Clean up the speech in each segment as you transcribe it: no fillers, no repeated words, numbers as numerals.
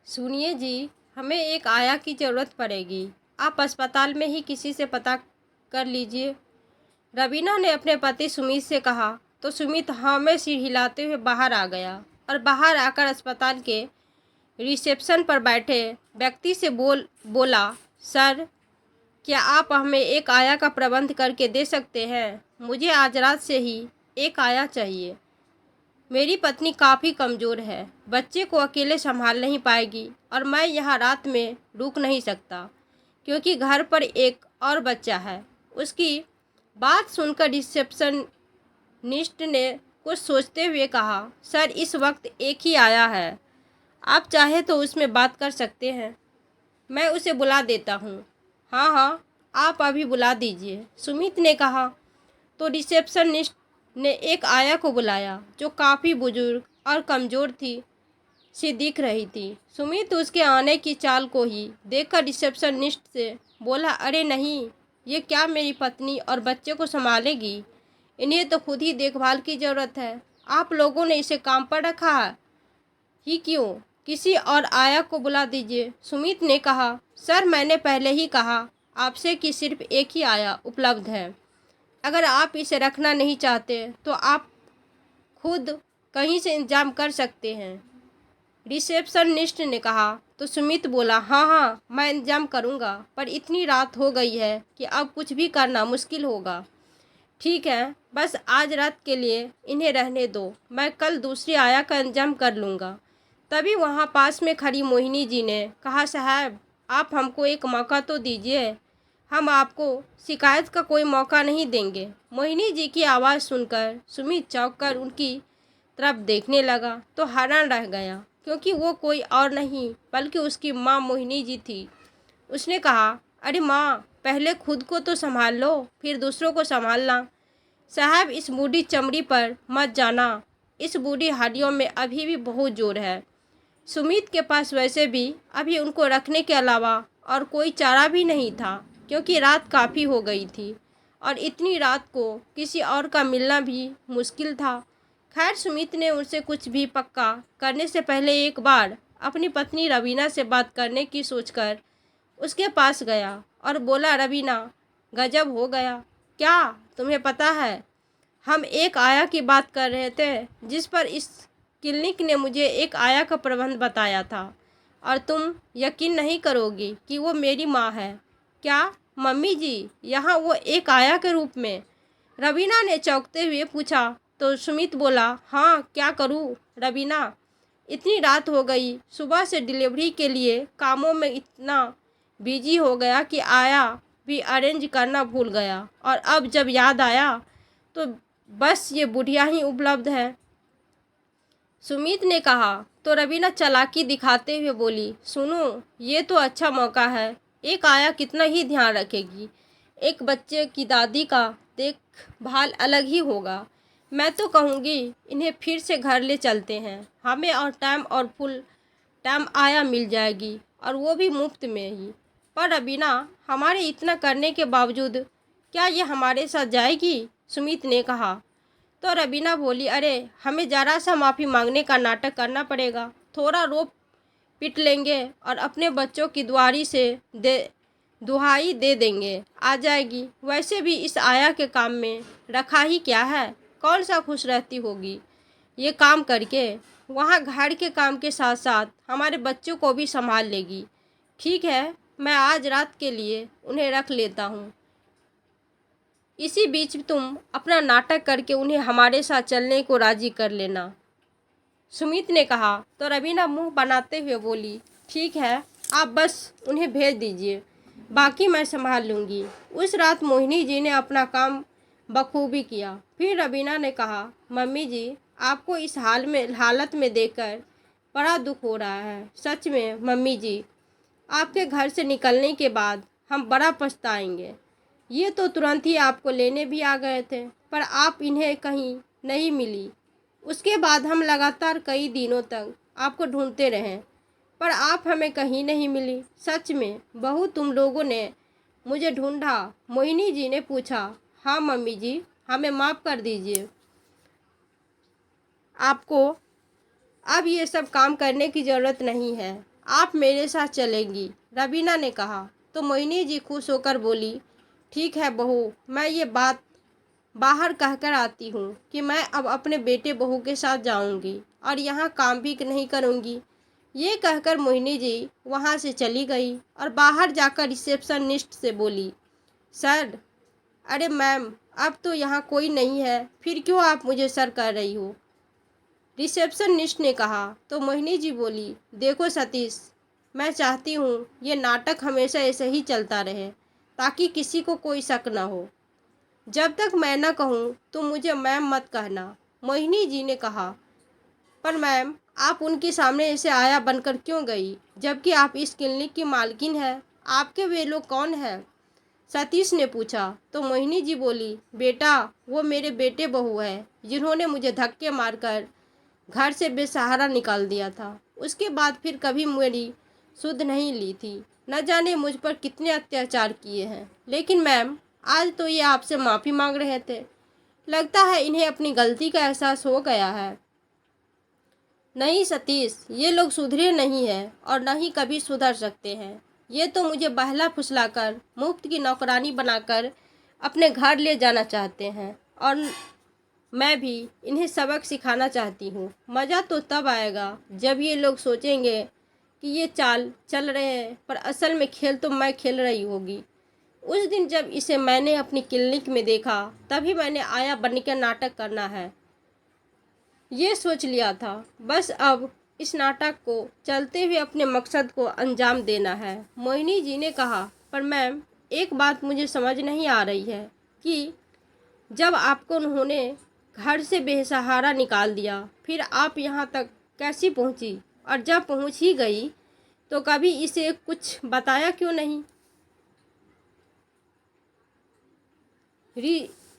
सुनिए जी, हमें एक आया की ज़रूरत पड़ेगी। आप अस्पताल में ही किसी से पता कर लीजिए। रवीना ने अपने पति सुमित से कहा तो सुमित हाँ में सिर हिलाते हुए बाहर आ गया और बाहर आकर अस्पताल के रिसेप्शन पर बैठे व्यक्ति से बोला, सर, क्या आप हमें एक आया का प्रबंध करके दे सकते हैं? मुझे आज रात से ही एक आया चाहिए। मेरी पत्नी काफ़ी कमज़ोर है, बच्चे को अकेले संभाल नहीं पाएगी और मैं यहाँ रात में रुक नहीं सकता क्योंकि घर पर एक और बच्चा है। उसकी बात सुनकर रिसेप्शनिस्ट ने कुछ सोचते हुए कहा, सर, इस वक्त एक ही आया है, आप चाहे तो उसमें बात कर सकते हैं। मैं उसे बुला देता हूँ। हाँ हाँ, आप अभी बुला दीजिए, सुमित ने कहा। तो रिसेप्शनिस्ट ने एक आया को बुलाया जो काफ़ी बुजुर्ग और कमज़ोर थी सी दिख रही थी। सुमित उसके आने की चाल को ही देखकर रिसेप्शनिस्ट से बोला, अरे नहीं, ये क्या मेरी पत्नी और बच्चे को संभालेगी? इन्हें तो खुद ही देखभाल की ज़रूरत है। आप लोगों ने इसे काम पर रखा है ही क्यों? किसी और आया को बुला दीजिए, सुमित ने कहा। सर, मैंने पहले ही कहा आपसे कि सिर्फ एक ही आया उपलब्ध है। अगर आप इसे रखना नहीं चाहते तो आप खुद कहीं से इंतजाम कर सकते हैं, रिसेप्शनिस्ट ने कहा। तो सुमित बोला, हाँ हाँ, मैं इंतजाम करूँगा, पर इतनी रात हो गई है कि अब कुछ भी करना मुश्किल होगा। ठीक है, बस आज रात के लिए इन्हें रहने दो, मैं कल दूसरी आया का इंतजाम कर लूँगा। तभी वहाँ पास में खड़ी मोहिनी जी ने कहा, साहब, आप हमको एक मौका तो दीजिए, हम आपको शिकायत का कोई मौका नहीं देंगे। मोहिनी जी की आवाज़ सुनकर सुमित चौंक कर उनकी तरफ देखने लगा तो हैरान रह गया क्योंकि वो कोई और नहीं बल्कि उसकी माँ मोहिनी जी थी। उसने कहा, अरे माँ, पहले खुद को तो संभाल लो, फिर दूसरों को संभालना। साहब, इस बूढ़ी चमड़ी पर मत जाना, इस बूढ़ी हड्डियों में अभी भी बहुत जोर है। सुमित के पास वैसे भी अभी उनको रखने के अलावा और कोई चारा भी नहीं था क्योंकि रात काफ़ी हो गई थी और इतनी रात को किसी और का मिलना भी मुश्किल था। खैर, सुमित ने उनसे कुछ भी पक्का करने से पहले एक बार अपनी पत्नी रवीना से बात करने की सोचकर उसके पास गया और बोला, रवीना, गजब हो गया। क्या तुम्हें पता है, हम एक आया की बात कर रहे थे जिस पर इस क्लिनिक ने मुझे एक आया का प्रबंध बताया था और तुम यकीन नहीं करोगी कि वो मेरी माँ है। क्या मम्मी जी, यहाँ वो एक आया के रूप में? रवीना ने चौंकते हुए पूछा। तो सुमित बोला, हाँ, क्या करूँ रवीना, इतनी रात हो गई, सुबह से डिलीवरी के लिए कामों में इतना बिजी हो गया कि आया भी अरेंज करना भूल गया और अब जब याद आया तो बस ये बुढ़िया ही उपलब्ध है, सुमित ने कहा। तो रवीना चालाकी दिखाते हुए बोली, सुनो, ये तो अच्छा मौका है, एक आया कितना ही ध्यान रखेगी, एक बच्चे की दादी का देखभाल अलग ही होगा। मैं तो कहूँगी इन्हें फिर से घर ले चलते हैं, हमें और फुल टाइम आया मिल जाएगी और वो भी मुफ्त में ही। पर रवीना, हमारे इतना करने के बावजूद क्या ये हमारे साथ जाएगी? सुमित ने कहा। तो रवीना बोली, अरे, हमें ज़रा सा माफ़ी मांगने का नाटक करना पड़ेगा, थोड़ा रो पिट लेंगे और अपने बच्चों की दुहाई दे देंगे, आ जाएगी। वैसे भी इस आया के काम में रखा ही क्या है, कौन सा खुश रहती होगी ये काम करके, वहाँ घर के काम के साथ साथ हमारे बच्चों को भी संभाल लेगी। ठीक है, मैं आज रात के लिए उन्हें रख लेता हूँ, इसी बीच तुम अपना नाटक करके उन्हें हमारे साथ चलने को राजी कर लेना, सुमित ने कहा। तो रवीना मुंह बनाते हुए बोली, ठीक है, आप बस उन्हें भेज दीजिए, बाकी मैं संभाल लूँगी। उस रात मोहिनी जी ने अपना काम बखूबी किया। फिर रवीना ने कहा, मम्मी जी, आपको इस हालत में देखकर बड़ा दुख हो रहा है। सच में मम्मी जी, आपके घर से निकलने के बाद हम बड़ा पछताएंगे। ये तो तुरंत ही आपको लेने भी आ गए थे, पर आप इन्हें कहीं नहीं मिली। उसके बाद हम लगातार कई दिनों तक आपको ढूंढते रहे, पर आप हमें कहीं नहीं मिली। सच में बहू, तुम लोगों ने मुझे ढूंढा? मोहिनी जी ने पूछा। हाँ मम्मी जी, हमें माफ़ कर दीजिए, आपको अब ये सब काम करने की ज़रूरत नहीं है। आप मेरे साथ चलेंगी, रवीना ने कहा। तो मोहिनी जी खुश होकर बोली, ठीक है बहू, मैं ये बात बाहर कहकर आती हूँ कि मैं अब अपने बेटे बहू के साथ जाऊँगी और यहाँ काम भी नहीं करूँगी। ये कहकर मोहिनी जी वहाँ से चली गई और बाहर जाकर रिसेप्शनिस्ट से बोली, सर, अरे मैम, अब तो यहाँ कोई नहीं है, फिर क्यों आप मुझे सर कह रही हो? रिसेप्शनिस्ट ने कहा। तो मोहिनी जी बोली, देखो सतीश, मैं चाहती हूँ ये नाटक हमेशा ऐसे ही चलता रहे ताकि किसी को कोई शक ना हो। जब तक मैं न कहूँ तो मुझे मैम मत कहना। मोहिनी जी ने कहा, पर मैम, आप उनके सामने ऐसे आया बनकर क्यों गई, जबकि आप इस क्लिनिक की मालकिन हैं? आपके वे लोग कौन हैं? सतीश ने पूछा। तो मोहिनी जी बोली, बेटा, वो मेरे बेटे बहू है जिन्होंने मुझे धक्के मारकर घर से बेसहारा निकाल दिया था। उसके बाद फिर कभी मेरी सुध नहीं ली थी। न जाने मुझ पर कितने अत्याचार किए हैं, लेकिन मैम, आज तो ये आपसे माफ़ी मांग रहे थे। लगता है इन्हें अपनी गलती का एहसास हो गया है। नहीं सतीश, ये लोग सुधरे नहीं हैं और न ही कभी सुधर सकते हैं। ये तो मुझे बहला फुसलाकर मुफ्त की नौकरानी बनाकर अपने घर ले जाना चाहते हैं और मैं भी इन्हें सबक सिखाना चाहती हूँ। मज़ा तो तब आएगा जब ये लोग सोचेंगे कि ये चाल चल रहे हैं, पर असल में खेल तो मैं खेल रही होगी। उस दिन जब इसे मैंने अपनी क्लिनिक में देखा, तभी मैंने आया बनकर नाटक करना है ये सोच लिया था। बस अब इस नाटक को चलते हुए अपने मकसद को अंजाम देना है। मोहिनी जी ने कहा, पर मैम, एक बात मुझे समझ नहीं आ रही है कि जब आपको उन्होंने घर से बेसहारा निकाल दिया, फिर आप यहाँ तक कैसी पहुँची? और जब पहुँच ही गई तो कभी इसे कुछ बताया क्यों नहीं?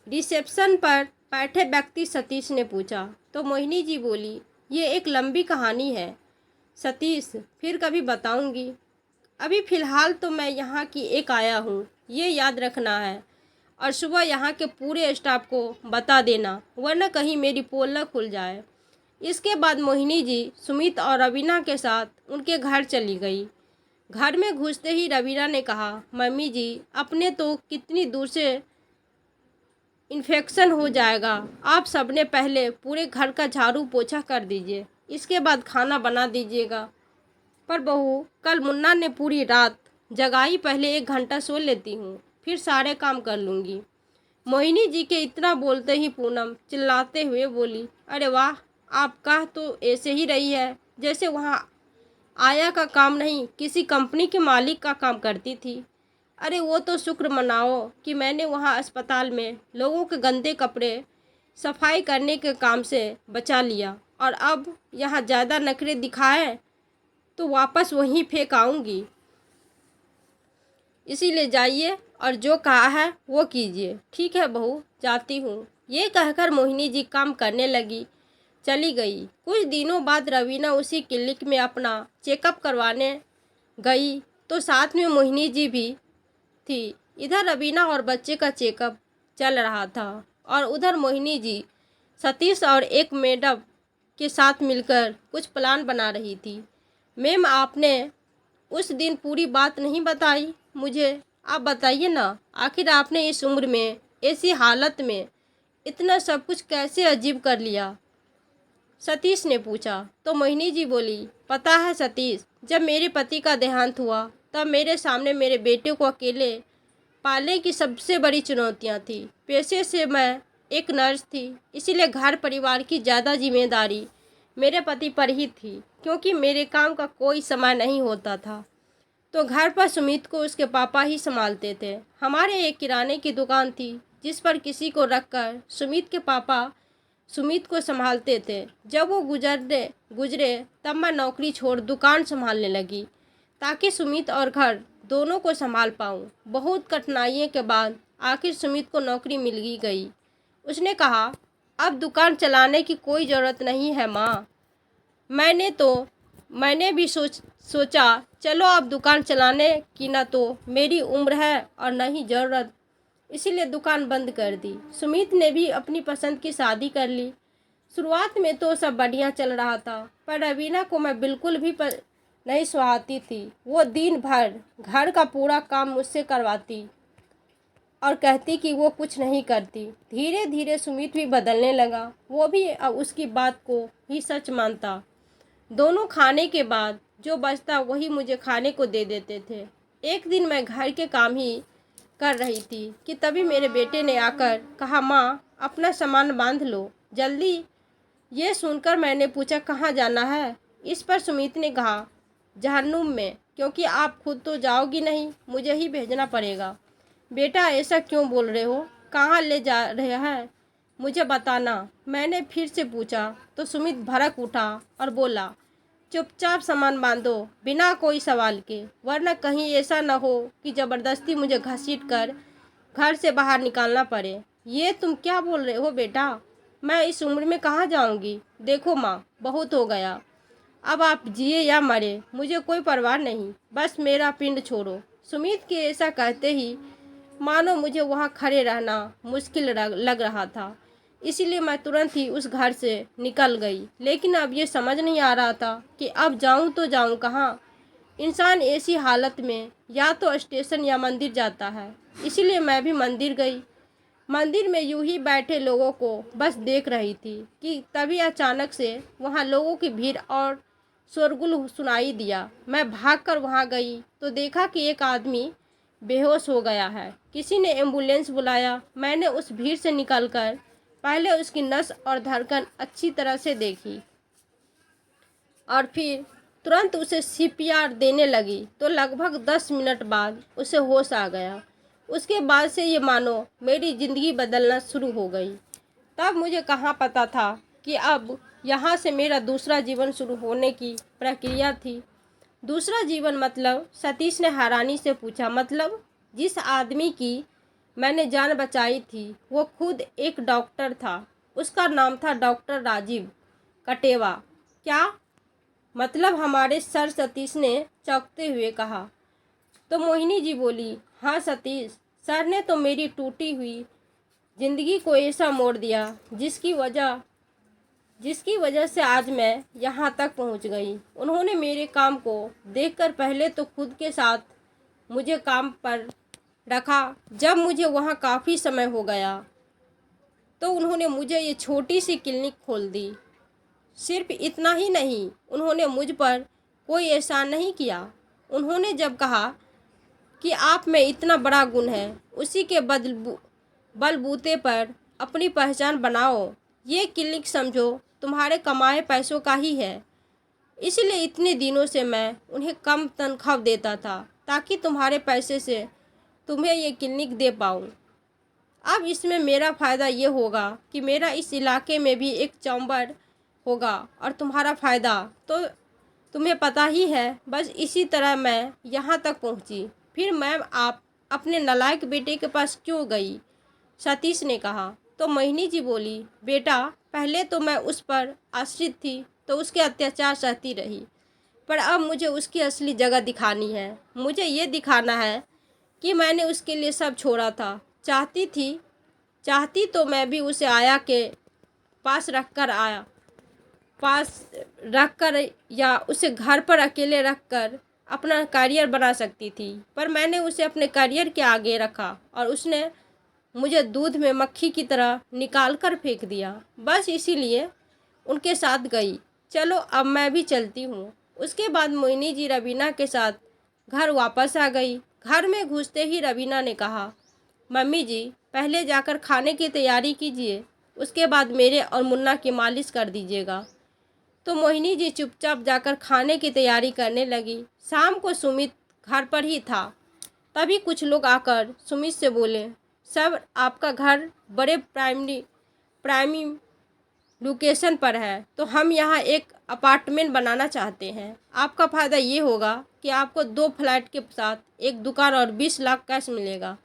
रिसेप्शन पर बैठे व्यक्ति सतीश ने पूछा। तो मोहिनी जी बोली, ये एक लंबी कहानी है सतीश, फिर कभी बताऊंगी। अभी फ़िलहाल तो मैं यहाँ की एक आया हूँ, ये याद रखना है, और सुबह यहाँ के पूरे स्टाफ को बता देना, वरना कहीं मेरी पोल न खुल जाए। इसके बाद मोहिनी जी सुमित और रवीना के साथ उनके घर चली गई। घर में घुसते ही रवीना ने कहा, मम्मी जी, अपने तो कितनी दूर से इन्फेक्शन हो जाएगा। आप सबने पहले पूरे घर का झाड़ू पोछा कर दीजिए, इसके बाद खाना बना दीजिएगा। पर बहू, कल मुन्ना ने पूरी रात जगाई, पहले 1 घंटा सो लेती हूँ, फिर सारे काम कर लूँगी। मोहिनी जी के इतना बोलते ही पूनम चिल्लाते हुए बोली, अरे वाह, आप कह तो ऐसे ही रही है जैसे वहाँ आया का काम नहीं, किसी कंपनी के मालिक का काम करती थी। अरे वो तो शुक्र मनाओ कि मैंने वहाँ अस्पताल में लोगों के गंदे कपड़े सफाई करने के काम से बचा लिया, और अब यहाँ ज़्यादा नखरे दिखाए तो वापस वहीं फेंक आऊँगी। इसीलिए जाइए और जो कहा है वो कीजिए। ठीक है बहू, जाती हूँ। ये कहकर मोहिनी जी काम करने लगी, चली गई। कुछ दिनों बाद रवीना उसी क्लिनिक में अपना चेकअप करवाने गई तो साथ में मोहिनी जी भी थी। इधर रवीना और बच्चे का चेकअप चल रहा था और उधर मोहिनी जी सतीश और एक मैडम के साथ मिलकर कुछ प्लान बना रही थी। मैम, आपने उस दिन पूरी बात नहीं बताई मुझे, आप बताइए ना, आखिर आपने इस उम्र में ऐसी हालत में इतना सब कुछ कैसे अजीब कर लिया? सतीश ने पूछा। तो मोहिनी जी बोली, पता है सतीश, जब मेरे पति का देहांत हुआ तब मेरे सामने मेरे बेटे को अकेले पालने की सबसे बड़ी चुनौतियां थी। पेशे से मैं एक नर्स थी, इसीलिए घर परिवार की ज़्यादा जिम्मेदारी मेरे पति पर ही थी। क्योंकि मेरे काम का कोई समय नहीं होता था तो घर पर सुमित को उसके पापा ही संभालते थे। हमारे एक किराने की दुकान थी जिस पर किसी को रखकर सुमित के पापा सुमित को संभालते थे। जब वो गुजरे तब मैं नौकरी छोड़ दुकान संभालने लगी ताकि सुमित और घर दोनों को संभाल पाऊँ। बहुत कठिनाइयों के बाद आखिर सुमित को नौकरी मिल ही गई। उसने कहा, अब दुकान चलाने की कोई ज़रूरत नहीं है माँ। मैंने भी सोचा चलो अब दुकान चलाने की न तो मेरी उम्र है और न ही ज़रूरत, इसीलिए दुकान बंद कर दी। सुमित ने भी अपनी पसंद की शादी कर ली। शुरुआत में तो सब बढ़िया चल रहा था, पर रवीना को मैं बिल्कुल भी नहीं सुहाती थी। वो दिन भर घर का पूरा काम मुझसे करवाती और कहती कि वो कुछ नहीं करती। धीरे धीरे सुमित भी बदलने लगा। वो भी अब उसकी बात को ही सच मानता। दोनों खाने के बाद जो बचता वही मुझे खाने को दे देते थे। एक दिन मैं घर के काम ही कर रही थी कि तभी मेरे बेटे ने आकर कहा, माँ अपना सामान बांध लो जल्दी। ये सुनकर मैंने पूछा, कहाँ जाना है? इस पर सुमित ने कहा, जहन्नुम में, क्योंकि आप खुद तो जाओगी नहीं, मुझे ही भेजना पड़ेगा। बेटा ऐसा क्यों बोल रहे हो? कहाँ ले जा रहे हैं मुझे बताना। मैंने फिर से पूछा तो सुमित भड़क उठा और बोला, चुपचाप सामान बांधो बिना कोई सवाल के, वरना कहीं ऐसा न हो कि ज़बरदस्ती मुझे घसीट कर घर से बाहर निकालना पड़े। ये तुम क्या बोल रहे हो बेटा? मैं इस उम्र में कहाँ जाऊंगी? देखो माँ, बहुत हो गया। अब आप जिए या मरे मुझे कोई परवाह नहीं, बस मेरा पिंड छोड़ो। सुमित के ऐसा कहते ही मानो मुझे वहाँ खड़े रहना मुश्किल लग रहा था। इसीलिए मैं तुरंत ही उस घर से निकल गई। लेकिन अब ये समझ नहीं आ रहा था कि अब जाऊँ तो जाऊँ कहाँ। इंसान ऐसी हालत में या तो स्टेशन या मंदिर जाता है। इसीलिए मैं भी मंदिर गई। मंदिर में यूं ही बैठे लोगों को बस देख रही थी कि तभी अचानक से वहाँ लोगों की भीड़ और शोरगुल सुनाई दिया। मैं भागकर वहाँ गई तो देखा कि एक आदमी बेहोश हो गया है। किसी ने एम्बुलेंस बुलाया। मैंने उस भीड़ से निकलकर पहले उसकी नस और धड़कन अच्छी तरह से देखी और फिर तुरंत उसे सीपीआर देने लगी तो लगभग 10 मिनट बाद उसे होश आ गया। उसके बाद से ये मानो मेरी ज़िंदगी बदलना शुरू हो गई। तब मुझे कहाँ पता था कि अब यहाँ से मेरा दूसरा जीवन शुरू होने की प्रक्रिया थी। दूसरा जीवन मतलब? सतीश ने हैरानी से पूछा। मतलब जिस आदमी की मैंने जान बचाई थी वो खुद एक डॉक्टर था। उसका नाम था डॉक्टर राजीव कटेवा। क्या मतलब? हमारे सर सतीश ने चौंकते हुए कहा। तो मोहिनी जी बोली, हाँ सतीश, सर ने तो मेरी टूटी हुई जिंदगी को ऐसा मोड़ दिया जिसकी वजह से आज मैं यहाँ तक पहुँच गई। उन्होंने मेरे काम को देखकर पहले तो खुद के साथ मुझे काम पर रखा। जब मुझे वहाँ काफ़ी समय हो गया तो उन्होंने मुझे ये छोटी सी क्लिनिक खोल दी। सिर्फ इतना ही नहीं, उन्होंने मुझ पर कोई एहसान नहीं किया। उन्होंने जब कहा कि आप में इतना बड़ा गुण है, उसी के बलबूते पर अपनी पहचान बनाओ। ये क्लिनिक समझो तुम्हारे कमाए पैसों का ही है। इसलिए इतने दिनों से मैं उन्हें कम तनख्वाह देता था ताकि तुम्हारे पैसे से तुम्हें ये क्लिनिक दे पाऊँ। अब इसमें मेरा फ़ायदा ये होगा कि मेरा इस इलाके में भी एक चैम्बर होगा और तुम्हारा फ़ायदा तो तुम्हें पता ही है। बस इसी तरह मैं यहाँ तक पहुँची। फिर मैम आप अपने नालायक बेटे के पास क्यों गई? सतीश ने कहा। तो मोहिनी जी बोली, बेटा पहले तो मैं उस पर आश्रित थी तो उसके अत्याचार सहती रही, पर अब मुझे उसकी असली जगह दिखानी है। मुझे ये दिखाना है कि मैंने उसके लिए सब छोड़ा था। चाहती तो मैं भी उसे आया के पास रखकर या उसे घर पर अकेले रखकर अपना करियर बना सकती थी, पर मैंने उसे अपने करियर के आगे रखा और उसने मुझे दूध में मक्खी की तरह निकाल कर फेंक दिया। बस इसीलिए उनके साथ गई। चलो अब मैं भी चलती हूँ। उसके बाद मोहिनी जी रवीना के साथ घर वापस आ गई। घर में घुसते ही रवीना ने कहा, मम्मी जी पहले जाकर खाने की तैयारी कीजिए, उसके बाद मेरे और मुन्ना की मालिश कर दीजिएगा। तो मोहिनी जी चुपचाप जाकर खाने की तैयारी करने लगी। शाम को सुमित घर पर ही था। तभी कुछ लोग आकर सुमित से बोले, सर आपका घर बड़े प्राइमी लोकेशन पर है, तो हम यहाँ एक अपार्टमेंट बनाना चाहते हैं। आपका फ़ायदा ये होगा कि आपको 2 फ्लैट के साथ एक दुकान और 20 लाख कैश मिलेगा।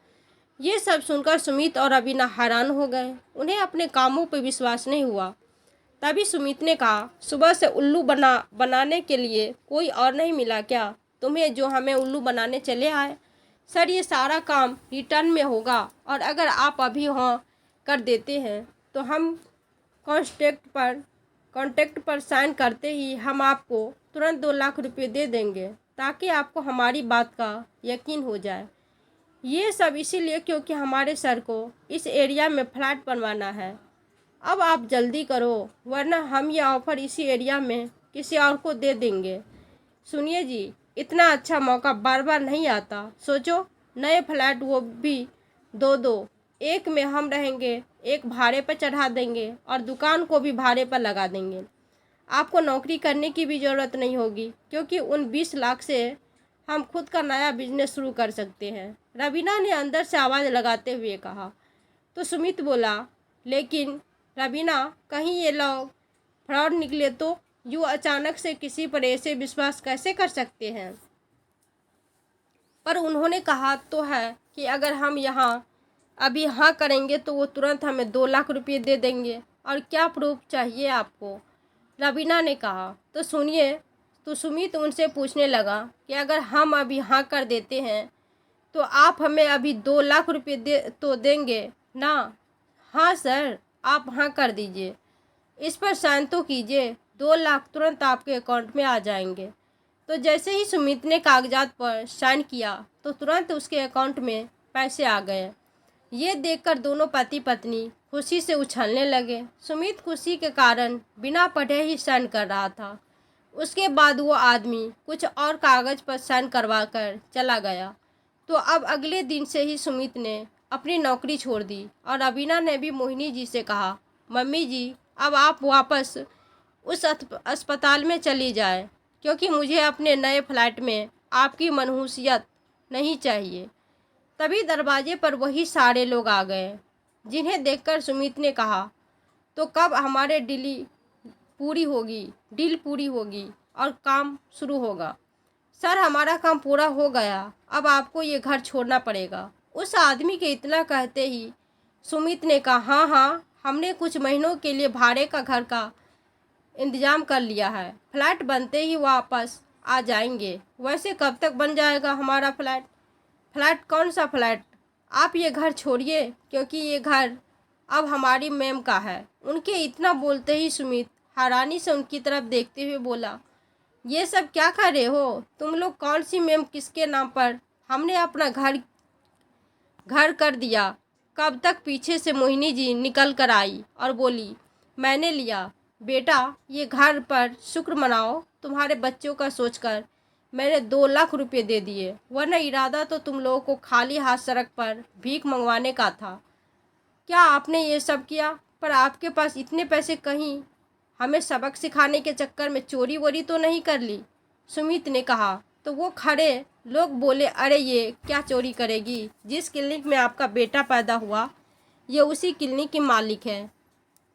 ये सब सुनकर सुमित और रवीना हैरान हो गए। उन्हें अपने कामों पर विश्वास नहीं हुआ। तभी सुमित ने कहा, सुबह से उल्लू बनाने के लिए कोई और नहीं मिला क्या तुम्हें, जो हमें उल्लू बनाने चले आए? सर ये सारा काम रिटर्न में होगा और अगर आप अभी हाँ कर देते हैं तो हम कॉन्ट्रैक्ट पर साइन करते ही हम आपको तुरंत 2 लाख रुपये दे देंगे ताकि आपको हमारी बात का यकीन हो जाए। ये सब इसीलिए क्योंकि हमारे सर को इस एरिया में फ्लैट बनवाना है। अब आप जल्दी करो वरना हम ये ऑफ़र इसी एरिया में किसी और को दे देंगे। सुनिए जी, इतना अच्छा मौका बार बार नहीं आता। सोचो, नए फ्लैट वो भी दो दो, एक में हम रहेंगे, एक भाड़े पर चढ़ा देंगे और दुकान को भी भाड़े पर लगा देंगे। आपको नौकरी करने की भी ज़रूरत नहीं होगी क्योंकि उन 20 लाख से हम खुद का नया बिजनेस शुरू कर सकते हैं। रवीना ने अंदर से आवाज़ लगाते हुए कहा। तो सुमित बोला, लेकिन रवीना, कहीं ये लोग फ्रॉड निकले तो? यूँ अचानक से किसी पर ऐसे विश्वास कैसे कर सकते हैं? पर उन्होंने कहा तो है कि अगर हम यहाँ अभी हाँ करेंगे तो वो तुरंत हमें 2 लाख रुपये दे देंगे। और क्या प्रूफ चाहिए आपको? रवीना ने कहा। तो सुनिए, तो सुमित उनसे पूछने लगा कि अगर हम अभी हाँ कर देते हैं तो आप हमें अभी 2 लाख रुपये देंगे ना? हाँ सर, आप हाँ कर दीजिए, इस पर साइन तो कीजिए, 2 लाख तुरंत आपके अकाउंट में आ जाएंगे। तो जैसे ही सुमित ने कागजात पर साइन किया तो तुरंत उसके अकाउंट में पैसे आ गए। ये देखकर दोनों पति पत्नी खुशी से उछलने लगे। सुमित खुशी के कारण बिना पढ़े ही साइन कर रहा था। उसके बाद वो आदमी कुछ और कागज़ पर साइन करवा कर चला गया। तो अब अगले दिन से ही सुमित ने अपनी नौकरी छोड़ दी और रवीना ने भी मोहिनी जी से कहा, मम्मी जी, अब आप वापस उस अस्पताल में चली जाए क्योंकि मुझे अपने नए फ्लैट में आपकी मनहूसियत नहीं चाहिए। तभी दरवाजे पर वही सारे लोग आ गए, जिन्हें देखकर सुमित ने कहा, तो कब हमारे डील पूरी होगी और काम शुरू होगा? सर, हमारा काम पूरा हो गया, अब आपको ये घर छोड़ना पड़ेगा। उस आदमी के इतना कहते ही सुमित ने कहा, हाँ हाँ, हमने कुछ महीनों के लिए भाड़े का घर का इंतजाम कर लिया है, फ्लैट बनते ही वापस आ जाएंगे। वैसे कब तक बन जाएगा हमारा फ्लैट? फ्लैट? कौन सा फ्लैट? आप ये घर छोड़िए क्योंकि ये घर अब हमारी मैम का है। उनके इतना बोलते ही सुमित हैरानी से उनकी तरफ देखते हुए बोला, ये सब क्या कर रहे हो तुम लोग? कौन सी मैम, किसके नाम पर? हमने अपना घर कर दिया। कब तक? पीछे से मोहिनी जी निकल कर आई और बोली, मैंने लिया। बेटा, ये घर पर शुक्र मनाओ, तुम्हारे बच्चों का सोचकर मैंने 2 लाख रुपये दे दिए, वरना इरादा तो तुम लोगों को खाली हाथ सड़क पर भीख मंगवाने का था। क्या आपने ये सब किया? पर आपके पास इतने पैसे कहीं हमें सबक सिखाने के चक्कर में चोरी वोरी तो नहीं कर ली? सुमित ने कहा। तो वो खड़े लोग बोले, अरे ये क्या चोरी करेगी? जिस क्लिनिक में आपका बेटा पैदा हुआ ये उसी क्लिनिक की मालिक है,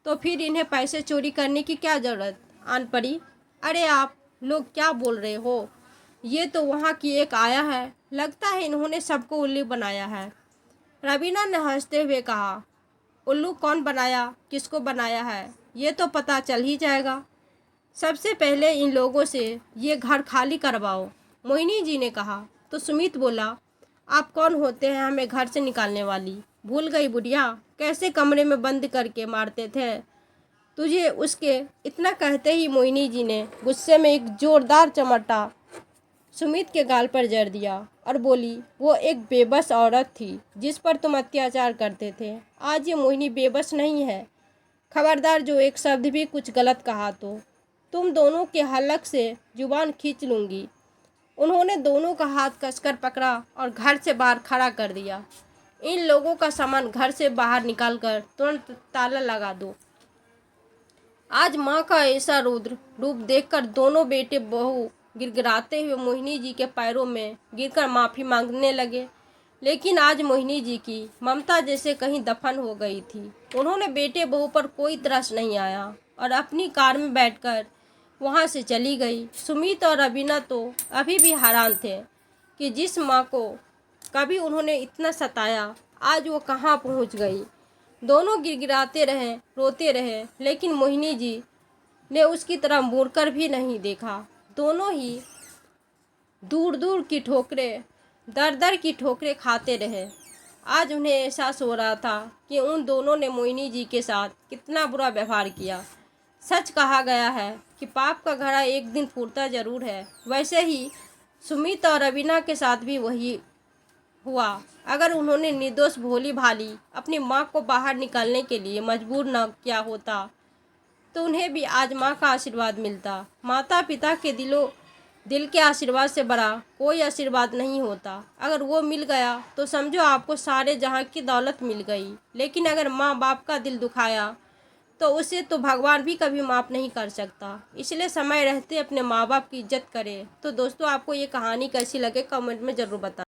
तो फिर इन्हें पैसे चोरी करने की क्या ज़रूरत आन पड़ी? अरे आप लोग क्या बोल रहे हो? ये तो वहाँ की एक आया है, लगता है इन्होंने सबको उल्लू बनाया है। रवीना ने हंसते हुए कहा, उल्लू कौन बनाया, किसको बनाया है, ये तो पता चल ही जाएगा। सबसे पहले इन लोगों से ये घर खाली करवाओ, मोहिनी जी ने कहा। तो सुमित बोला, आप कौन होते हैं हमें घर से निकालने वाली? भूल गई बुढ़िया, कैसे कमरे में बंद करके मारते थे तुझे? उसके इतना कहते ही मोहिनी जी ने गुस्से में एक जोरदार चमटा सुमित के गाल पर जड़ दिया और बोली, वो एक बेबस औरत थी जिस पर तुम अत्याचार करते थे। आज ये मोहिनी बेबस नहीं है। खबरदार, जो एक शब्द भी कुछ गलत कहा तो तुम दोनों के हलक से जुबान खींच लूँगी। उन्होंने दोनों का हाथ कसकर पकड़ा और घर से बाहर खड़ा कर दिया। इन लोगों का सामान घर से बाहर निकालकर तुरंत ताला लगा दो। आज माँ का ऐसा रुद्र रूप देखकर दोनों बेटे बहू गिड़गिड़ाते हुए मोहिनी जी के पैरों में गिरकर माफ़ी मांगने लगे। लेकिन आज मोहिनी जी की ममता जैसे कहीं दफन हो गई थी। उन्होंने बेटे बहू पर कोई तरस नहीं आया और अपनी कार में बैठकर वहाँ से चली गई। सुमित और रवीना तो अभी भी हैरान थे कि जिस माँ को कभी उन्होंने इतना सताया आज वो कहाँ पहुँच गई। दोनों गिड़गिड़ाते रहे, रोते रहे, लेकिन मोहिनी जी ने उसकी तरफ मुड़कर भी नहीं देखा। दोनों ही दूर दूर की ठोकरें, दर दर की ठोकरें खाते रहे। आज उन्हें एहसास हो रहा था कि उन दोनों ने मोहिनी जी के साथ कितना बुरा व्यवहार किया। सच कहा गया है कि पाप का घड़ा एक दिन फूटता जरूर है। वैसे ही सुमित और रवीना के साथ भी वही हुआ। अगर उन्होंने निर्दोष भोली भाली अपनी माँ को बाहर निकालने के लिए मजबूर न किया होता तो उन्हें भी आज माँ का आशीर्वाद मिलता। माता पिता के दिल के आशीर्वाद से बड़ा कोई आशीर्वाद नहीं होता। अगर वो मिल गया तो समझो आपको सारे जहाँ की दौलत मिल गई। लेकिन अगर माँ बाप का दिल दुखाया तो उसे तो भगवान भी कभी माफ़ नहीं कर सकता। इसलिए समय रहते अपने माँ बाप की इज्जत करें। तो दोस्तों, आपको ये कहानी कैसी लगे कमेंट में ज़रूर बताएं।